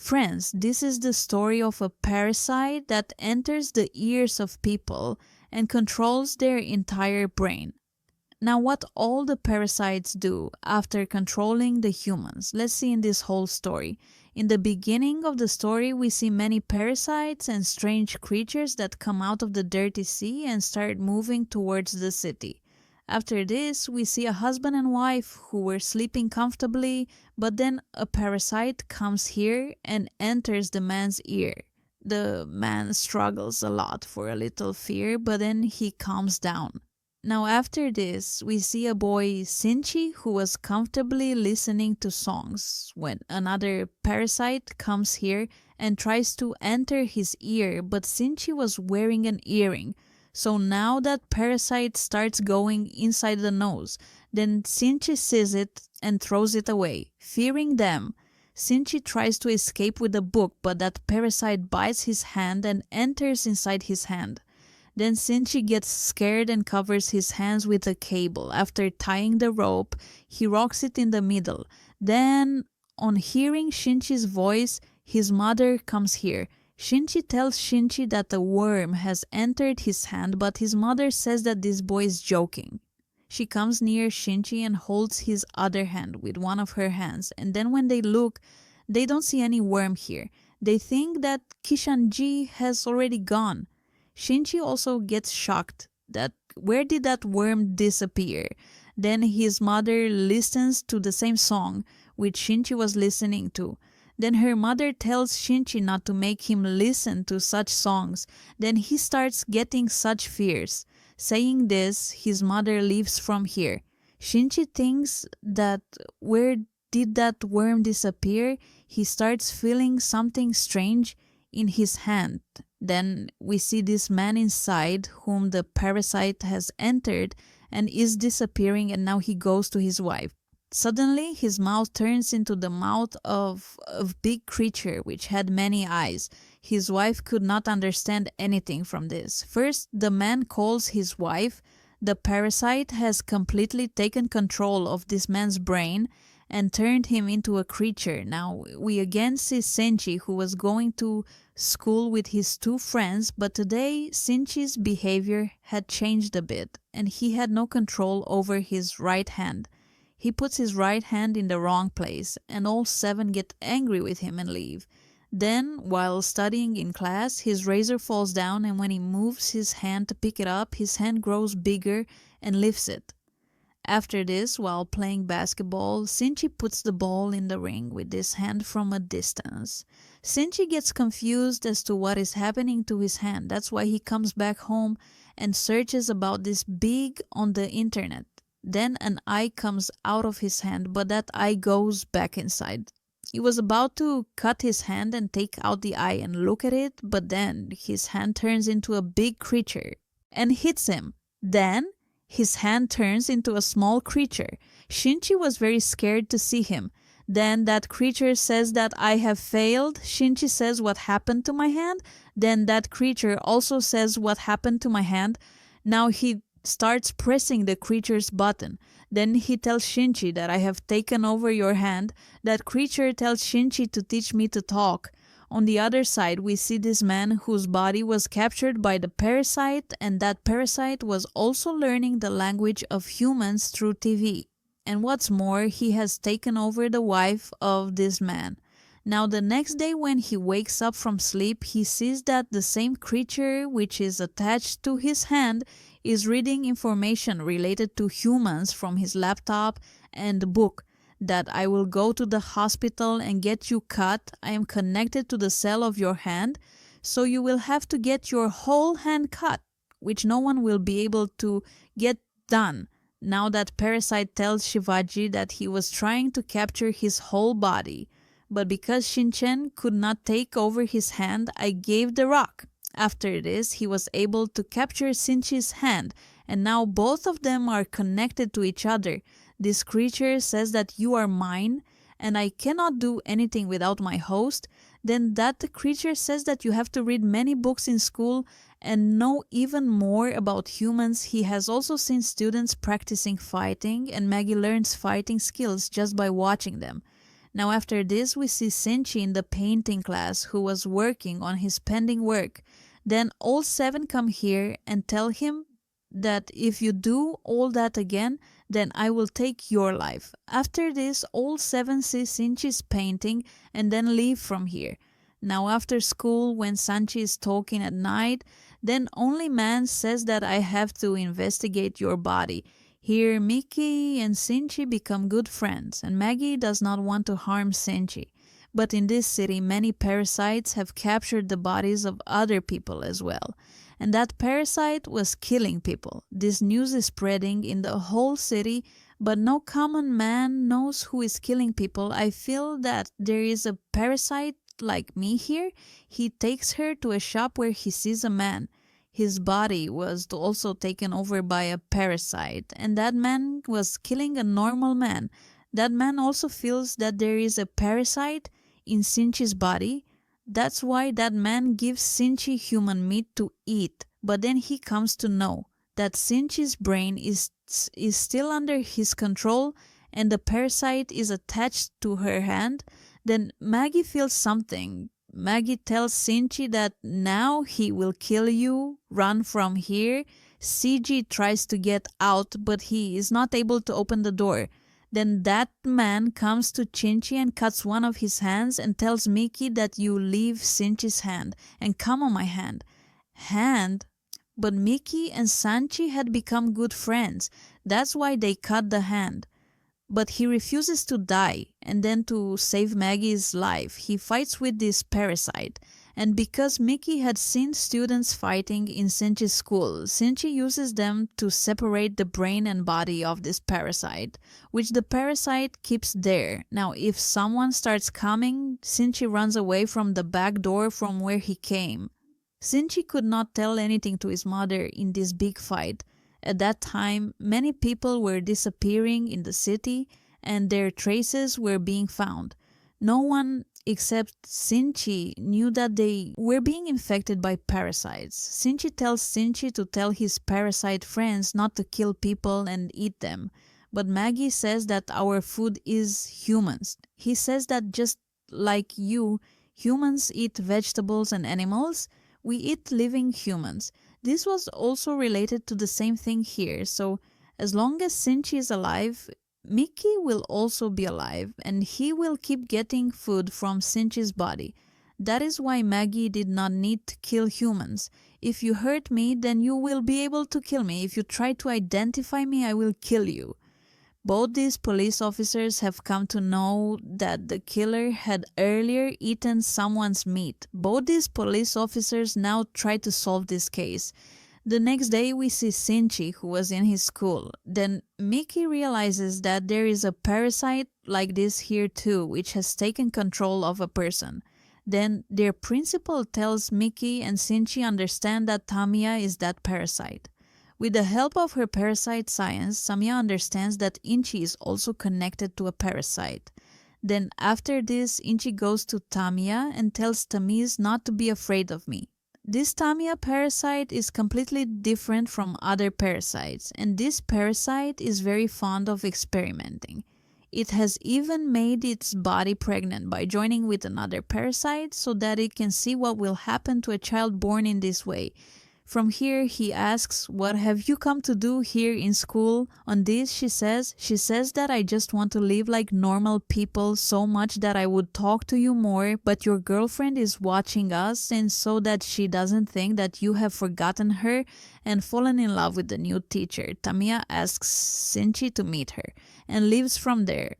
Friends, this is the story of a parasite that enters the ears of people and controls their entire brain. Now, what all the parasites do after controlling the humans, let's see in this whole story. In the beginning of the story, we see many parasites and strange creatures that come out of the dirty sea and start moving towards the city. After this, we see a husband and wife who were sleeping comfortably, but then a parasite comes here and enters the man's ear. The man struggles a lot for a little fear, but then he calms down. Now after this, we see a boy, Sinchi, who was comfortably listening to songs when another parasite comes here and tries to enter his ear, but Sinchi was wearing an earring. So now that parasite starts going inside the nose. Then Sinchi sees it and throws it away. Fearing them, Sinchi tries to escape with a book, but that parasite bites his hand and enters inside his hand. Then Sinchi gets scared and covers his hands with a cable. After tying the rope, he rocks it in the middle. Then, on hearing Shinchi's voice, his mother comes here. Shinchi tells Shinchi that a worm has entered his hand, but his mother says that this boy is joking. She comes near Shinchi and holds his other hand with one of her hands, and then when they look, they don't see any worm here. They think that Kishanji has already gone. Shinchi also gets shocked that where did that worm disappear? Then his mother listens to the same song which Shinchi was listening to. Then her mother tells Shinchi not to make him listen to such songs. Then he starts getting such fears. Saying this, his mother leaves from here. Shinchi thinks that where did that worm disappear? He starts feeling something strange in his hand. Then we see this man inside whom the parasite has entered and is disappearing, and now he goes to his wife. Suddenly, his mouth turns into the mouth of a big creature which had many eyes. His wife could not understand anything from this. First, the man calls his wife. The parasite has completely taken control of this man's brain and turned him into a creature. Now, we again see Senchi, who was going to school with his two friends, but today Senchi's behavior had changed a bit, and he had no control over his right hand. He puts his right hand in the wrong place, and all seven get angry with him and leave. Then, while studying in class, his razor falls down, and when he moves his hand to pick it up, his hand grows bigger and lifts it. After this, while playing basketball, Sinchi puts the ball in the ring with his hand from a distance. Sinchi gets confused as to what is happening to his hand. That's why he comes back home and searches about this big on the internet. Then an eye comes out of his hand, but that eye goes back inside. He was about to cut his hand and take out the eye and look at it, but then his hand turns into a big creature and hits him. Then his hand turns into a small creature. Shinchi was very scared to see him. Then that creature says that I have failed. Shinchi says what happened to my hand. Then that creature also says what happened to my hand. Now he starts pressing the creature's button. Then he tells Shinchi that I have taken over your hand. That creature tells Shinchi to teach me to talk. On the other side, we see this man whose body was captured by the parasite, and that parasite was also learning the language of humans through TV. And what's more, he has taken over the wife of this man. Now the next day when he wakes up from sleep, he sees that the same creature which is attached to his hand is reading information related to humans from his laptop and book. That I will go to the hospital and get you cut. I am connected to the cell of your hand, so you will have to get your whole hand cut, which no one will be able to get done. Now that parasite tells Shivaji that he was trying to capture his whole body, but because Shinchen could not take over his hand, I gave the rock. After this, he was able to capture Sinchi's hand, and now both of them are connected to each other. This creature says that you are mine, and I cannot do anything without my host. Then that creature says that you have to read many books in school and know even more about humans. He has also seen students practicing fighting, and Maggie learns fighting skills just by watching them. Now after this we see Senshi in the painting class who was working on his pending work. Then all 7 come here and tell him that if you do all that again, then I will take your life. After this, all 7 see Shinji's painting and then leave from here. Now after school, when Sanchi is talking at night, then only man says that I have to investigate your body. Here Miki and Shinji become good friends, and Maggie does not want to harm Shinji. But in this city, many parasites have captured the bodies of other people as well. And that parasite was killing people. This news is spreading in the whole city, but no common man knows who is killing people. I feel that there is a parasite like me here. He takes her to a shop where he sees a man. His body was also taken over by a parasite, and that man was killing a normal man. That man also feels that there is a parasite in Shinji's body. That's why that man gives Shinji human meat to eat. But then he comes to know that Shinji's brain is still under his control and the parasite is attached to her hand. Then Maggie feels something. Maggie tells Shinji that now he will kill you, run from here. Shinji tries to get out, but he is not able to open the door. Then that man comes to Shinji and cuts one of his hands and tells Miki that you leave Shinji's hand and come on my hand. Hand? But Miki and Sanchi had become good friends. That's why they cut the hand. But he refuses to die, and then to save Maggie's life, he fights with this parasite. And because Miki had seen students fighting in Shinji's school, Shinji uses them to separate the brain and body of this parasite, which the parasite keeps there. Now, if someone starts coming, Shinji runs away from the back door from where he came. Shinji could not tell anything to his mother in this big fight. At that time, many people were disappearing in the city and their traces were being found. No one except Shinji knew that they were being infected by parasites. Shinji tells Shinji to tell his parasite friends not to kill people and eat them. But Maggie says that our food is humans. He says that just like you, humans eat vegetables and animals, we eat living humans. This was also related to the same thing here, so as long as Shinji is alive, Miki will also be alive, and he will keep getting food from Shinji's body. That is why Maggie did not need to kill humans. If you hurt me, then you will be able to kill me. If you try to identify me, I will kill you. Both these police officers have come to know that the killer had earlier eaten someone's meat. Both these police officers now try to solve this case. The next day we see Shinji, who was in his school. Then Miki realizes that there is a parasite like this here too, which has taken control of a person. Then their principal tells Miki and Shinji understand that Tamiya is that parasite. With the help of her parasite science, Samia understands that Inchi is also connected to a parasite. Then after this, Inchi goes to Tamiya and tells Tamiz not to be afraid of me. This Tamiya parasite is completely different from other parasites, and this parasite is very fond of experimenting. It has even made its body pregnant by joining with another parasite so that it can see what will happen to a child born in this way. From here, he asks, "What have you come to do here in school?" On this, she says that I just want to live like normal people so much that I would talk to you more, but your girlfriend is watching us, and so that she doesn't think that you have forgotten her and fallen in love with the new teacher. Tamiya asks Shinji to meet her and leaves from there.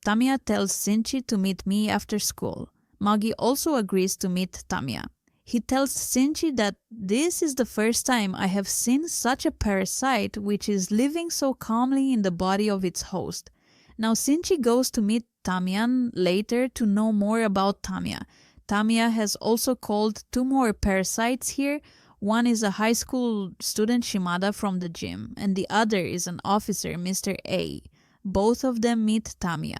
Tamiya tells Shinji to meet me after school. Magi also agrees to meet Tamiya. He tells Shinji that this is the first time I have seen such a parasite which is living so calmly in the body of its host. Now Shinji goes to meet Tamiya later to know more about Tamiya. Tamiya has also called 2 more parasites here. One is a high school student, Shimada, from the gym, and the other is an officer, Mr. A. Both of them meet Tamiya.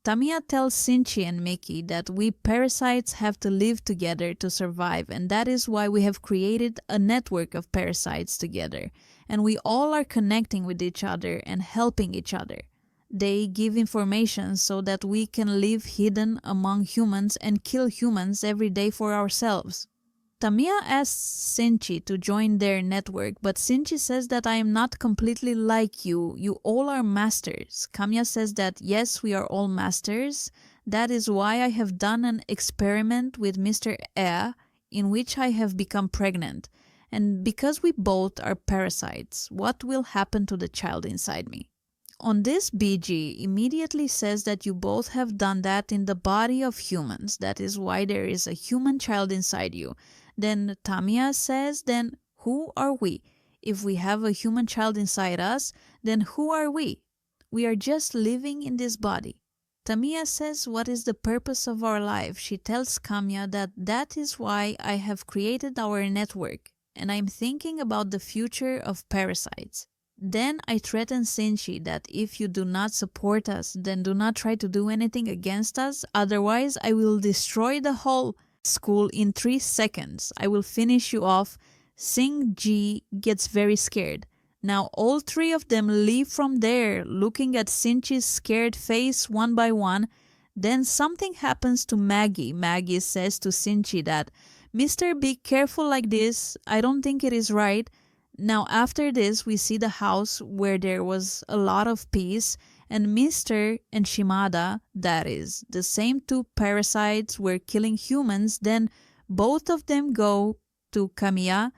Tamiya tells Shinji and Miki that we parasites have to live together to survive, and that is why we have created a network of parasites together, and we all are connecting with each other and helping each other. They give information so that we can live hidden among humans and kill humans every day for ourselves. Tamiya asks Sinchi to join their network, but Sinchi says that I am not completely like you. You all are masters. Kamiya says that yes, we are all masters. That is why I have done an experiment with Mr. E, in which I have become pregnant. And because we both are parasites, what will happen to the child inside me? On this, BG immediately says that you both have done that in the body of humans. That is why there is a human child inside you. Then Tamiya says, then who are we? If we have a human child inside us, then who are we? We are just living in this body. Tamiya says what is the purpose of our life. She tells Kamiya that that is why I have created our network, and I'm thinking about the future of parasites. Then I threaten Sinchi that if you do not support us, then do not try to do anything against us, otherwise I will destroy the whole school in 3 seconds. I will finish you off. Sing Ji gets very scared. Now all 3 of them leave from there, looking at Sinchi's scared face one by one. Then something happens to Maggie. Maggie says to Sinchi that, Mister, be careful like this. I don't think it is right. Now after this, we see the house where there was a lot of peace, and Mr. and Shimada, that is, the same 2 parasites were killing humans. Then both of them go to Kamiya.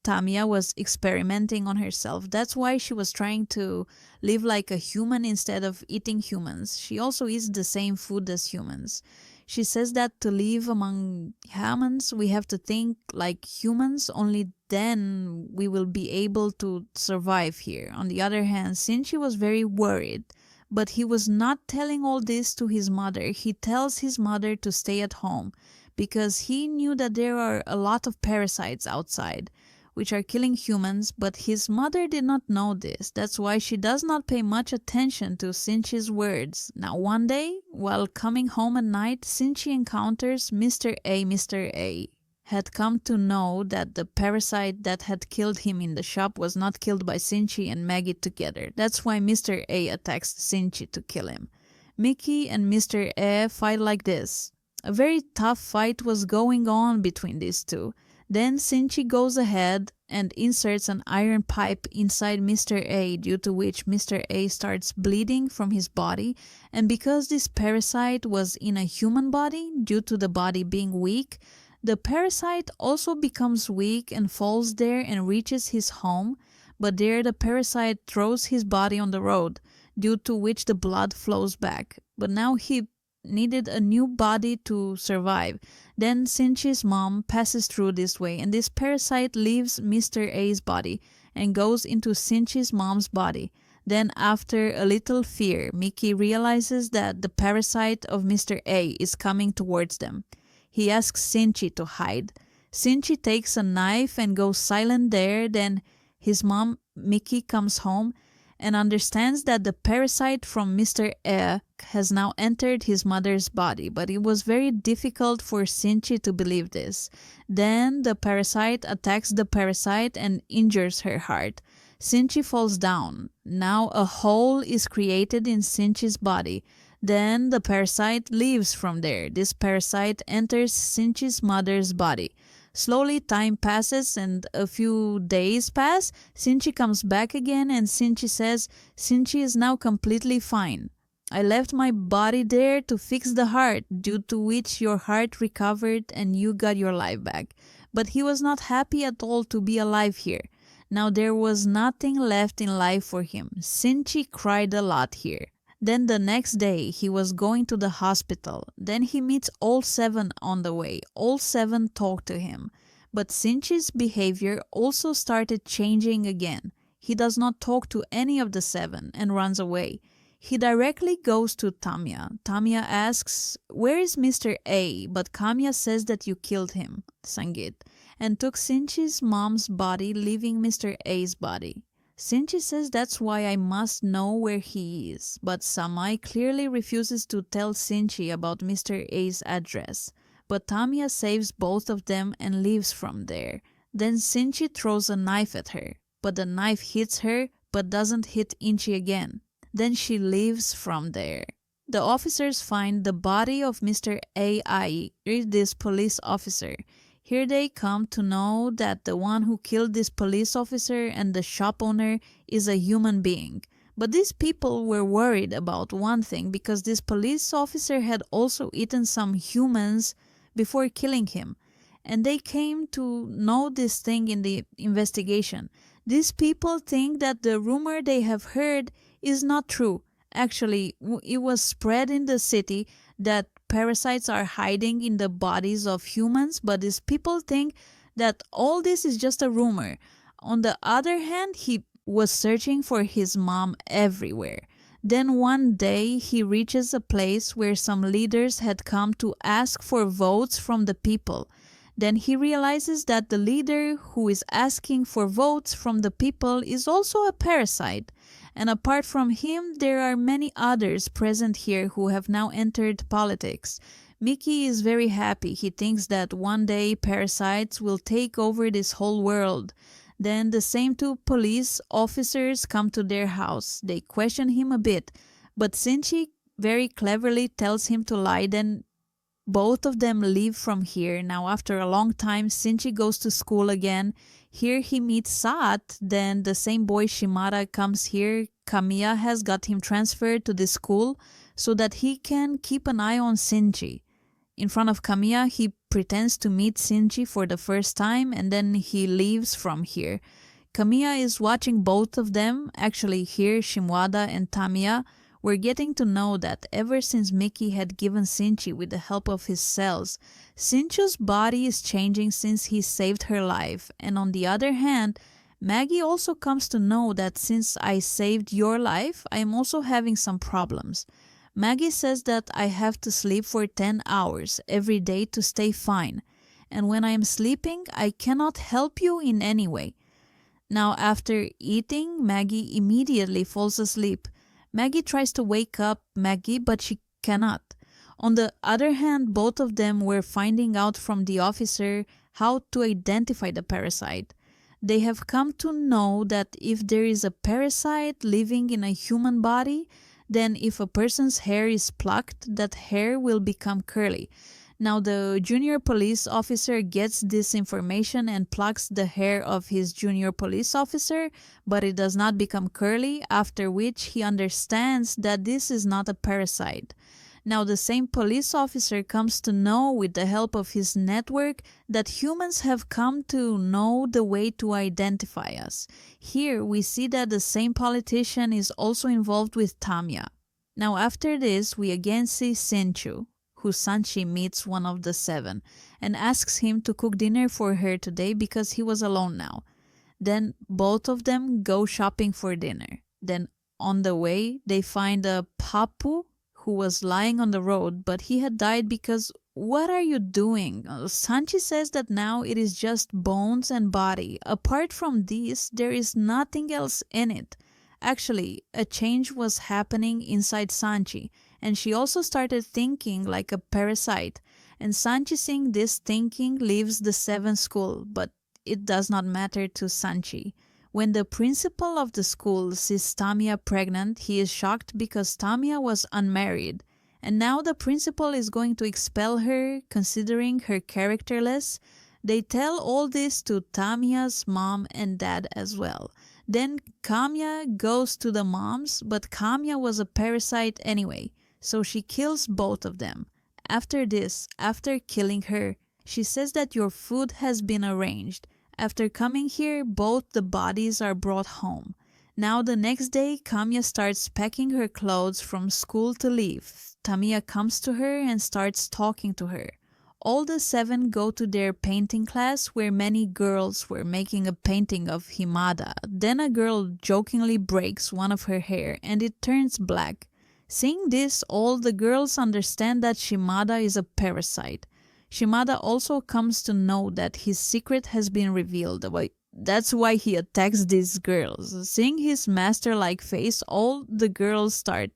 Tamiya was experimenting on herself. That's why she was trying to live like a human instead of eating humans. She also eats the same food as humans. She says that to live among humans, we have to think like humans, only then we will be able to survive here. On the other hand, Sinchi was very worried, but he was not telling all this to his mother. He tells his mother to stay at home because he knew that there are a lot of parasites outside which are killing humans, but his mother did not know this. That's why she does not pay much attention to Sinchi's words. Now one day, while coming home at night, Sinchi encounters Mr. A. Mr. A had come to know that the parasite that had killed him in the shop was not killed by Sinchi and Maggie together. That's why Mr. A attacks Sinchi to kill him. Mickey and Mr. A fight like this. A very tough fight was going on between these 2. Then Sinchi goes ahead and inserts an iron pipe inside Mr. A, due to which Mr. A starts bleeding from his body. And because this parasite was in a human body, due to the body being weak, the parasite also becomes weak and falls there and reaches his home. But there the parasite throws his body on the road, due to which the blood flows back. But now he needed a new body to survive. Then Sinchi's mom passes through this way, and this parasite leaves Mr. A's body and goes into Sinchi's mom's body. Then after a little fear, Mickey realizes that the parasite of Mr. A is coming towards them. He asks Sinchi to hide. Sinchi takes a knife and goes silent there. Then his mom, Mickey, comes home and understands that the parasite from Mr. E has now entered his mother's body, but it was very difficult for Sinchi to believe this. Then the parasite attacks the parasite and injures her heart. Sinchi falls down. Now a hole is created in Sinchi's body. Then the parasite leaves from there. This parasite enters Sinchi's mother's body. Slowly time passes and a few days pass. Sinchi comes back again and Sinchi says, Sinchi is now completely fine. I left my body there to fix the heart, due to which your heart recovered and you got your life back. But he was not happy at all to be alive here. Now there was nothing left in life for him. Sinchi cried a lot here. Then the next day he was going to the hospital. Then he meets all 7 on the way. All 7 talk to him. But Sinchi's behavior also started changing again. He does not talk to any of the 7 and runs away. He directly goes to Tamiya. Tamiya asks, where is Mr. A? But Kamiya says that you killed him, Sangit, and took Sinchi's mom's body, leaving Mr. A's body. Sinchi says that's why I must know where he is, but Samai clearly refuses to tell Sinchi about Mr. A's address. But Tamiya saves both of them and leaves from there. Then Sinchi throws a knife at her, but the knife hits her but doesn't hit Inchi again. Then she leaves from there. The officers find the body of Mr. AI, this police officer. Here they come to know that the one who killed this police officer and the shop owner is a human being. But these people were worried about one thing, because this police officer had also eaten some humans before killing him. And they came to know this thing in the investigation. These people think that the rumor they have heard is not true. Actually, it was spread in the city that parasites are hiding in the bodies of humans, but these people think that all this is just a rumor. On the other hand, he was searching for his mom everywhere. Then one day he reaches a place where some leaders had come to ask for votes from the people. Then he realizes that the leader who is asking for votes from the people is also a parasite. And apart from him, there are many others present here who have now entered politics. Mickey is very happy. He thinks that one day parasites will take over this whole world. Then the same two police officers come to their house. They question him a bit, but Sinchi very cleverly tells him to lie. Then both of them leave from here. Now after a long time, Sinchi goes to school again. Here he meets Saat. Then the same boy Shimada comes here. Kamiya has got him transferred to this school so that he can keep an eye on Sinchi. In front of Kamiya, he pretends to meet Sinchi for the first time, and then he leaves from here. Kamiya is watching both of them. Actually, here Shimwada and Tamiya were getting to know that ever since Mickey had given Sinchi with the help of his cells, Sinchu's body is changing since he saved her life. And on the other hand, Maggie also comes to know that since I saved your life, I am also having some problems. Maggie says that I have to sleep for 10 hours every day to stay fine. And when I am sleeping, I cannot help you in any way. Now, after eating, Maggie immediately falls asleep. Maggie tries to wake up Maggie, but she cannot. On the other hand, both of them were finding out from the officer how to identify the parasite. They have come to know that if there is a parasite living in a human body, then if a person's hair is plucked, that hair will become curly. Now the junior police officer gets this information and plucks the hair of his junior police officer, but it does not become curly, after which he understands that this is not a parasite. Now the same police officer comes to know with the help of his network that humans have come to know the way to identify us. Here we see that the same politician is also involved with Tamiya. Now after this we again see Senchu, who Sanchi meets one of the seven, and asks him to cook dinner for her today because he was alone now. Then both of them go shopping for dinner. Then on the way they find a Papu who was lying on the road, but he had died because what are you doing? Sanchi says that now it is just bones and body. Apart from this, there is nothing else in it. Actually, a change was happening inside Sanchi, and she also started thinking like a parasite. And Sanchi seeing this thinking leaves the seventh school, but it does not matter to Sanchi. When the principal of the school sees Tamiya pregnant, he is shocked because Tamiya was unmarried. And now the principal is going to expel her, considering her characterless. They tell all this to Tamiya's mom and dad as well. Then Kamiya goes to the moms, but Kamiya was a parasite anyway, so she kills both of them. After this, after killing her, she says that your food has been arranged. After coming here, both the bodies are brought home. Now the next day, Kamiya starts packing her clothes from school to leave. Tamiya comes to her and starts talking to her. All the seven go to their painting class where many girls were making a painting of Himada. Then a girl jokingly breaks one of her hair and it turns black. Seeing this, all the girls understand that Shimada is a parasite. Shimada also comes to know that his secret has been revealed. That's why he attacks these girls. Seeing his master-like face, all the girls start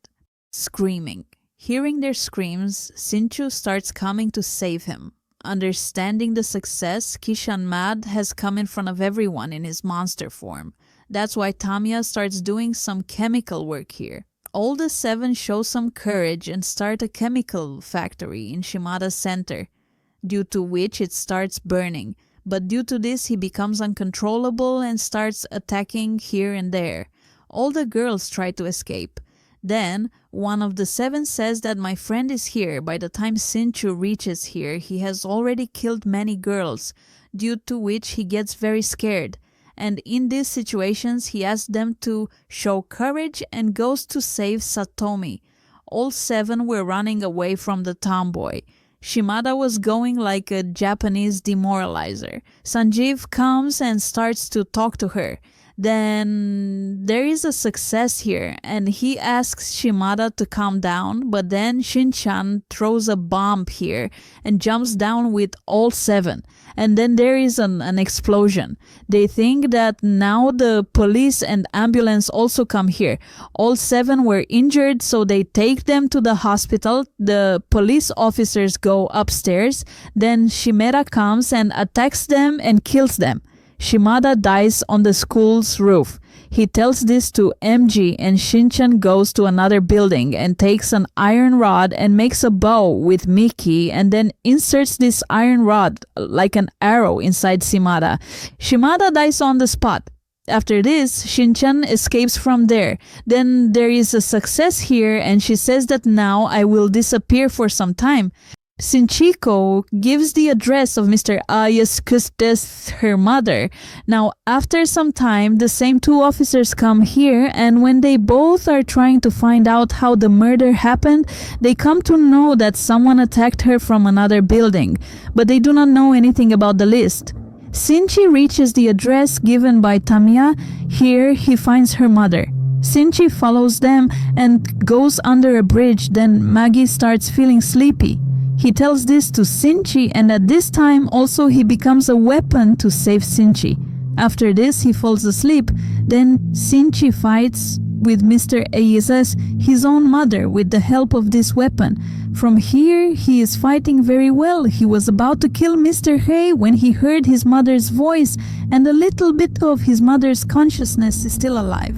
screaming. Hearing their screams, Sinchu starts coming to save him. Understanding the success, Kishan Mad has come in front of everyone in his monster form. That's why Tamiya starts doing some chemical work here. all the seven show some courage and start a chemical factory in Shimada's center, due to which it starts burning. But due to this, he becomes uncontrollable and starts attacking here and there. All the girls try to escape. Then, one of the seven says that my friend is here. By the time Sinchu reaches here, he has already killed many girls, due to which he gets very scared. And in these situations, he asks them to show courage and goes to save Satomi. All seven were running away from the tomboy. Shimada was going like a Japanese demoralizer. Sanjeev comes and starts to talk to her. Then there is a success here, and he asks Shimada to calm down, but then Shinchan throws a bomb here and jumps down with all seven. And then there is an explosion. They think that now the police and ambulance also come here. All seven were injured, so they take them to the hospital. The police officers go upstairs. Then Shimera comes and attacks them and kills them. Shimada dies on the school's roof. He tells this to MG, and Shinchan goes to another building and takes an iron rod and makes a bow with Miki and then inserts this iron rod like an arrow inside Shimada. Shimada dies on the spot. After this, Shinchan escapes from there. Then there is a success here, and she says that now I will disappear for some time. Shinchiko gives the address of Mr. Ayaskustes, her mother. Now, after some time, the same two officers come here, and when they both are trying to find out how the murder happened, they come to know that someone attacked her from another building, but they do not know anything about the list. Shinchi reaches the address given by Tamiya. Here, he finds her mother. Shinchi follows them and goes under a bridge. Then Maggie starts feeling sleepy. He tells this to Shinchi, and at this time also he becomes a weapon to save Shinchi. After this, he falls asleep. Then Shinchi fights with Mr. Eiza's his own mother with the help of this weapon. From here, he is fighting very well. He was about to kill Mr. Hay when he heard his mother's voice, and a little bit of his mother's consciousness is still alive.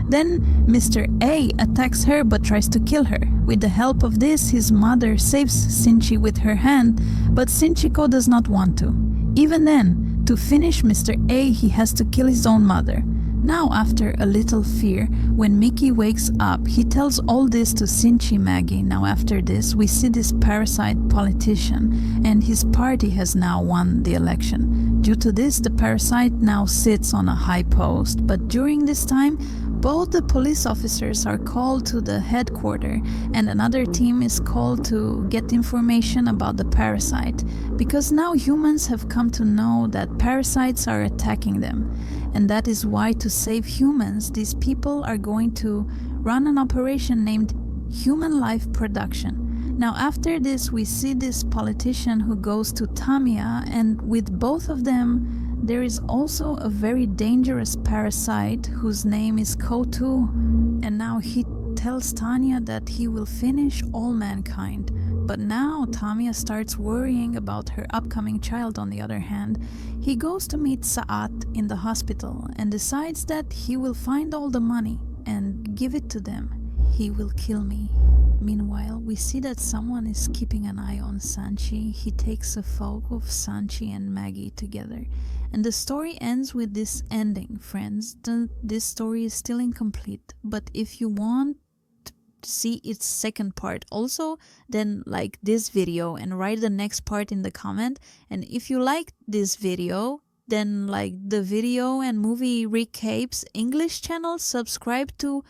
Then Mr. A attacks her but tries to kill her. With the help of this, his mother saves Shinchi with her hand, but Shinchiko does not want to. Even then, to finish Mr. A, he has to kill his own mother. Now, after a little fear, when Mickey wakes up, he tells all this to Shinchi Maggie. Now, after this, we see this parasite politician, and his party has now won the election. Due to this, the parasite now sits on a high post, but during this time, both the police officers are called to the headquarters, and another team is called to get information about the parasite, because now humans have come to know that parasites are attacking them, and that is why, to save humans, these people are going to run an operation named Human Life Production. Now, after this, we see this politician who goes to Tamiya, and with both of them, there is also a very dangerous parasite whose name is Kotu, and now he tells Tanya that he will finish all mankind. But now Tamiya starts worrying about her upcoming child. On the other hand, he goes to meet Saat in the hospital and decides that he will find all the money and give it to them. He will kill me. Meanwhile, we see that someone is keeping an eye on Sanchi. He takes a photo of Sanchi and Maggie together. And the story ends with this ending, friends. This story is still incomplete, but if you want to see its second part also, then like this video and write the next part in the comment. And if you like this video, then like the video and movie recaps English channel, subscribe to